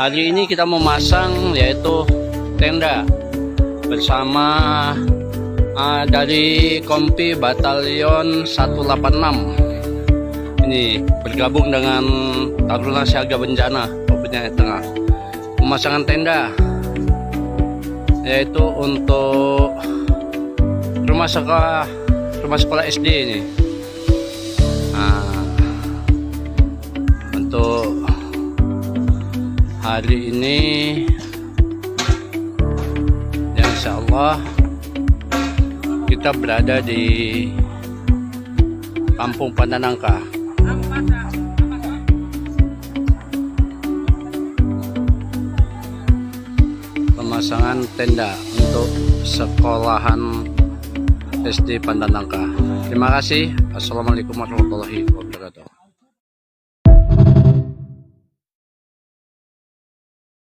Hari ini kita memasang yaitu tenda bersama dari Kompi Batalion 186. Ini bergabung dengan Taruna Siaga Bencana Kabupaten Tengah. Pemasangan tenda yaitu untuk rumah sekolah SD ini. Untuk hari ini ya insya Allah kita berada di Kampung Pandanangka. Pemasangan tenda untuk sekolahan SD Pandanangka. Terima kasih. Assalamualaikum warahmatullahi wabarakatuh.